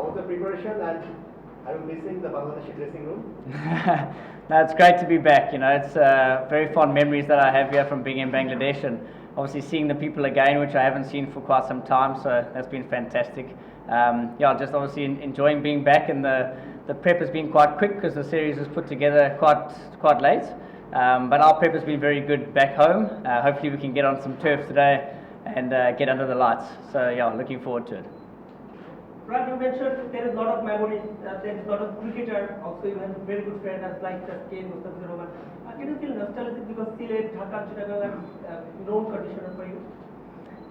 How was the preparation, and are you missing the Bangladeshi dressing room? No, it's great to be back. You know, it's very fond memories that I have here from being in Bangladesh, and obviously seeing the people again, which I haven't seen for quite some time. So that's been fantastic. Yeah, just obviously enjoying being back, and the prep has been quite quick because the series was put together quite late. But our prep has been very good back home. Hopefully we can get on some turf today and get under the lights. So yeah, looking forward to it. Right, you mentioned there is a lot of memories, there is a lot of cricketer, also you have a very good friend as like Sher-e. Can you feel nostalgic because Sylhet, Dhaka, Chittagong are known conditioner for you?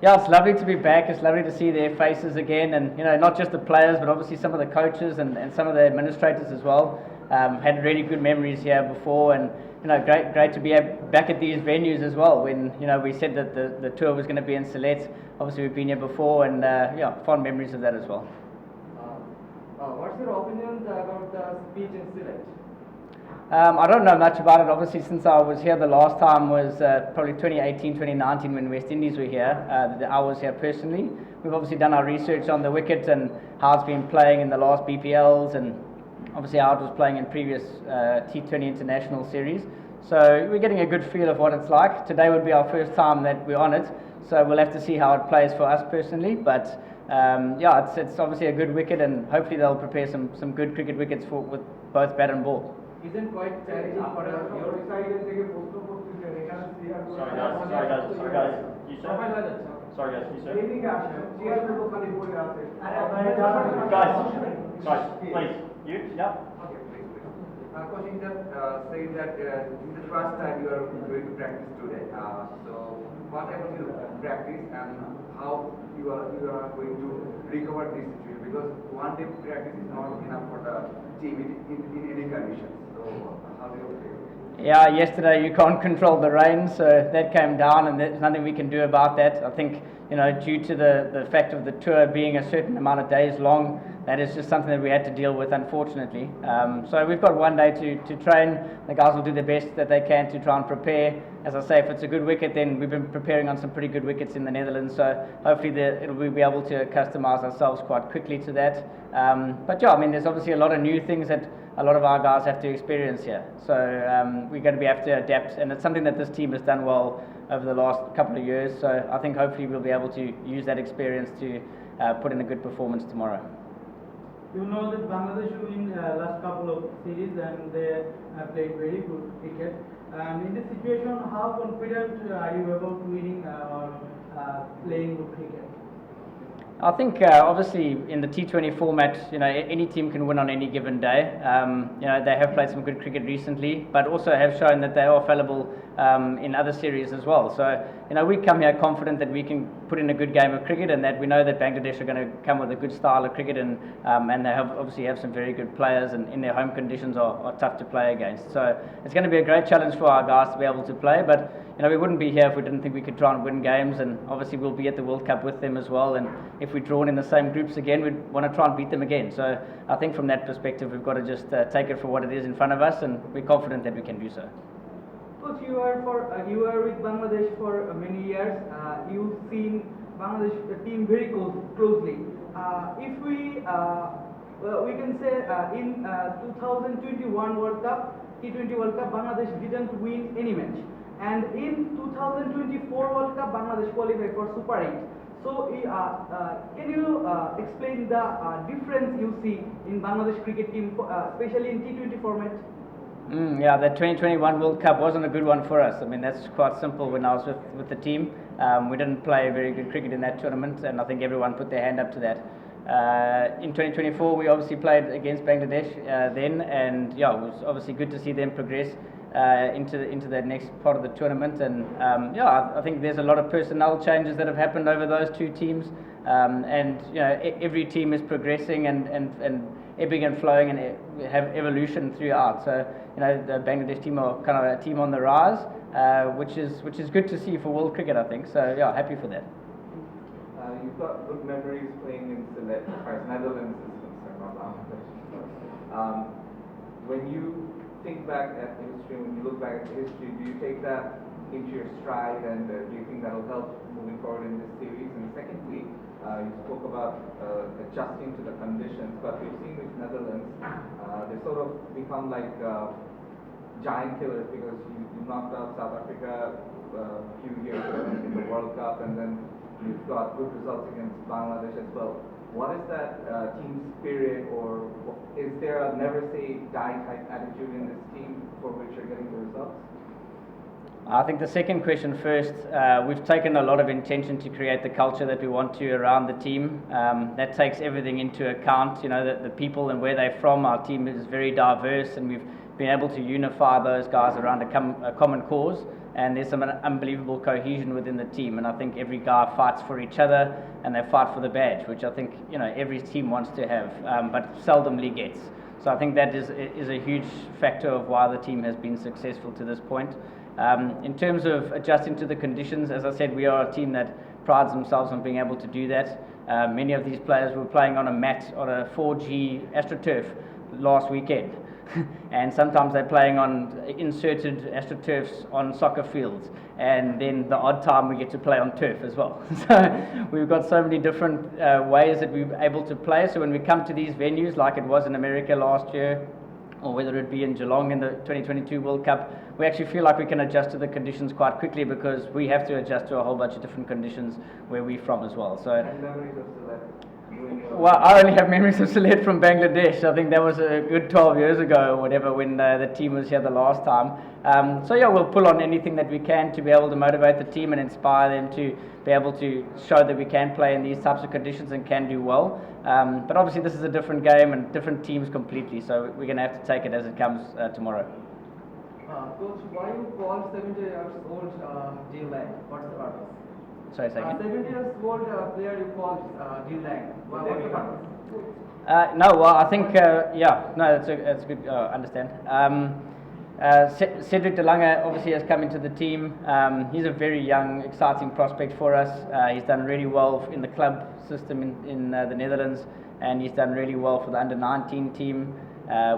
Yeah, it's lovely to be back. It's lovely to see their faces again, and you know, not just the players, but obviously some of the coaches and some of the administrators as well. Had really good memories here before, and you know, great to be back at these venues as well. When you know we said that the tour was going to be in Sylhet, obviously we've been here before, and yeah, fond memories of that as well. What's your opinion about the speech in Sylhet? I don't know much about it. Obviously, since I was here the last time was probably 2018, 2019 when West Indies were here. I was here personally. We've obviously done our research on the wicket and how it's been playing in the last BPLs, and obviously how it was playing in previous T20 international series. So we're getting a good feel of what it's like. Today would be our first time that we're on it, so we'll have to see how it plays for us personally. But yeah, it's obviously a good wicket, and hopefully they'll prepare some good cricket wickets with both bat and ball. Isn't quite challenging for your side and take a post. Sorry guys, you said? Sorry guys, you said? Guys, please, you, yeah? Okay, please. Coach Injan said that this is the first time you are going to practice today. So what about your practice and how you are going to recover this situation? Because one day practice is not enough for the team in any conditions. So how do you feel? Yeah, yesterday you can't control the rain, so that came down, and there's nothing we can do about that. I think, you know, due to the fact of the tour being a certain amount of days long, that is just something that we had to deal with, unfortunately. So we've got one day to train. The guys will do the best that they can to try and prepare. As I say, if it's a good wicket, then we've been preparing on some pretty good wickets in the Netherlands, so hopefully we'll be able to customise ourselves quite quickly to that. But yeah, I mean, there's obviously a lot of new things that a lot of our guys have to experience here. So we're going to have to adapt, and it's something that this team has done well over the last couple of years. So I think hopefully we'll be able to use that experience to put in a good performance tomorrow. You know that Bangladesh win last couple of series and they played very good cricket. And in this situation, how confident are you about winning or playing good cricket? I think obviously in the T20 format, you know, any team can win on any given day. You know, they have played some good cricket recently, but also have shown that they are fallible in other series as well. So, you know, we come here confident that we can put in a good game of cricket, and that we know that Bangladesh are going to come with a good style of cricket, and they obviously have some very good players, and in their home conditions are tough to play against. So it's going to be a great challenge for our guys to be able to play, but you know, we wouldn't be here if we didn't think we could try and win games, and obviously we'll be at the World Cup with them as well, and if we're drawn in the same groups again, we'd want to try and beat them again. So I think from that perspective, we've got to just take it for what it is in front of us, and we're confident that we can do so. Coach, you are with Bangladesh for many years. You've seen Bangladesh team very closely. If we can say in 2021 World Cup, T20 World Cup, Bangladesh didn't win any match. And in 2024 World Cup, Bangladesh qualified for Super 8. So, can you explain the difference you see in Bangladesh cricket team, especially in T20 format? Yeah, the 2021 World Cup wasn't a good one for us. I mean, that's quite simple. When I was with the team, we didn't play very good cricket in that tournament, and I think everyone put their hand up to that. In 2024, we obviously played against Bangladesh then, and yeah, it was obviously good to see them progress into the next part of the tournament. And yeah, I think there's a lot of personnel changes that have happened over those two teams, and you know, every team is progressing and ebbing and flowing and have evolution throughout. So you know, the Bangladesh team are kind of a team on the rise, which is good to see for world cricket, I think. So yeah, happy for that. You've got good memories playing in Sylhet, as far as Netherlands is concerned, not Bangladesh. When you think back at the history, when you look back at the history, do you take that into your stride, and do you think that will help moving forward in this series? And secondly, You spoke about adjusting to the conditions, but we've seen with Netherlands, they sort of become like giant killers because you knocked out South Africa a few years ago in the World Cup, and then you've got good results against Bangladesh as well. What is that team spirit, or is there a never say die type attitude in this team for which you're getting the results? I think the second question first, we've taken a lot of intention to create the culture that we want to around the team. That takes everything into account, you know, the people and where they're from. Our team is very diverse, and we've been able to unify those guys around a common cause, and there's some unbelievable cohesion within the team, and I think every guy fights for each other and they fight for the badge, which I think, you know, every team wants to have, but seldomly gets. So I think that is a huge factor of why the team has been successful to this point. In terms of adjusting to the conditions, as I said, we are a team that prides themselves on being able to do that. Many of these players were playing on a mat on a 4G AstroTurf last weekend. And sometimes they're playing on inserted AstroTurfs on soccer fields, and then the odd time we get to play on turf as well. So we've got so many different ways that we're able to play. So when we come to these venues, like it was in America last year, or whether it be in Geelong in the 2022 World Cup, we actually feel like we can adjust to the conditions quite quickly, because we have to adjust to a whole bunch of different conditions where we're from as well. So. Well, I only have memories of Sylhet from Bangladesh. I think that was a good 12 years ago or whatever, when the team was here the last time. So yeah, we'll pull on anything that we can to be able to motivate the team and inspire them to be able to show that we can play in these types of conditions and can do well. But obviously this is a different game and different teams completely, so we're going to have to take it as it comes tomorrow. Coach, why you call 70 years old Jill Lang? What's the purpose? Sorry, second. 70 years old player you called Jill Lang. What's the purpose? No, well, I think, yeah, no, that's a good understand. Cedric de Lange obviously has come into the team. He's a very young, exciting prospect for us. He's done really well in the club system in the Netherlands, and he's done really well for the under-19 team.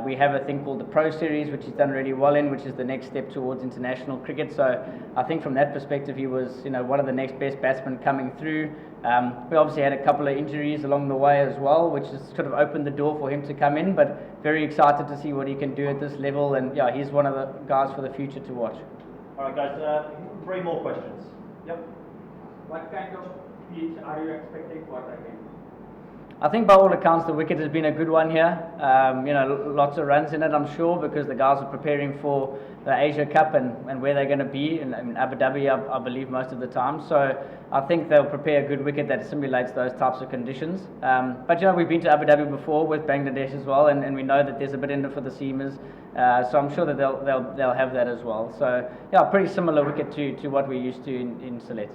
We have a thing called the Pro Series, which he's done really well in, which is the next step towards international cricket. So I think from that perspective, he was, you know, one of the next best batsmen coming through. We obviously had a couple of injuries along the way as well, which has sort of opened the door for him to come in, but very excited to see what he can do at this level, and yeah, he's one of the guys for the future to watch. All right, guys, 3 more questions. Yep. What kind of pitch are you expecting for the game? I think by all accounts the wicket has been a good one here. You know, lots of runs in it, I'm sure, because the guys are preparing for the Asia Cup and where they're going to be in Abu Dhabi, I believe, most of the time. So I think they'll prepare a good wicket that simulates those types of conditions. But you know, we've been to Abu Dhabi before with Bangladesh as well, and we know that there's a bit in it for the seamers. So I'm sure that they'll have that as well. So yeah, pretty similar wicket to what we're used to in Sylhet.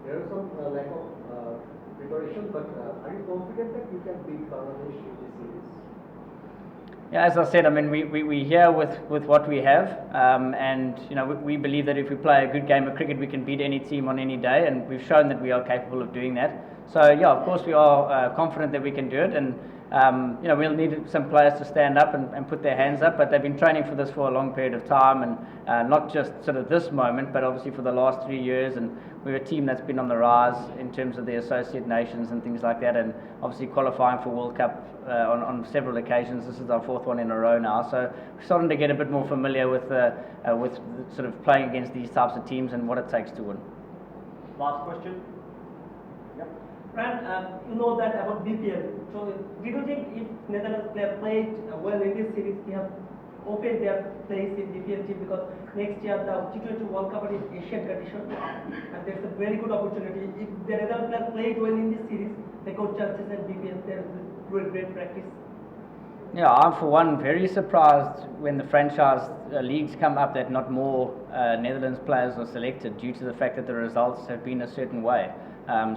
There is some lack of preparation, but are you confident that you can beat Bangladesh in this series? Yeah, as I said, I mean, we're here with what we have, and you know, we believe that if we play a good game of cricket, we can beat any team on any day, and we've shown that we are capable of doing that. So yeah, of course we are confident that we can do it, and you know, we'll need some players to stand up and put their hands up, but they've been training for this for a long period of time, and not just sort of this moment, but obviously for the last 3 years, and we're a team that's been on the rise in terms of the associate nations and things like that, and obviously qualifying for World Cup on several occasions. This is our 4th one in a row now, so we're starting to get a bit more familiar with sort of playing against these types of teams and what it takes to win. Last question. Yep. Fran, you know that about BPL. So, do you think if Netherlands player played well in this series, they have opened their place in BPL team, because next year the T20 World Cup is Asian tradition, and there's a very good opportunity. If the Netherlands player played well in this series, they got chances at BPL. They're doing great practice. Yeah, I'm for one very surprised when the franchise leagues come up that not more Netherlands players are selected, due to the fact that the results have been a certain way.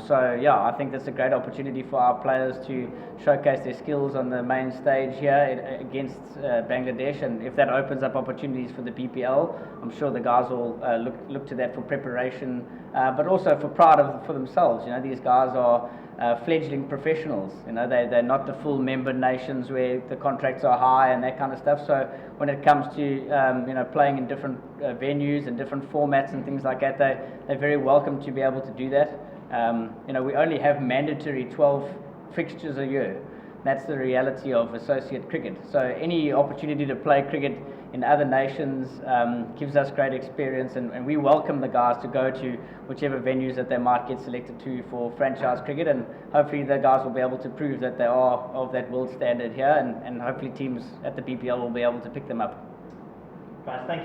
So yeah, I think that's a great opportunity for our players to showcase their skills on the main stage here against Bangladesh, and if that opens up opportunities for the BPL, I'm sure the guys will look to that for preparation, but also for pride for themselves. You know, these guys are fledgling professionals. You know, they're not the full member nations where the contracts are high and that kind of stuff. So when it comes to you know, playing in different venues and different formats and things like that, they're very welcome to be able to do that. We only have mandatory 12 fixtures a year. That's the reality of associate cricket. So any opportunity to play cricket in other nations gives us great experience, and we welcome the guys to go to whichever venues that they might get selected to for franchise cricket, and hopefully the guys will be able to prove that they are of that world standard here, and hopefully teams at the BPL will be able to pick them up. Guys, thank you.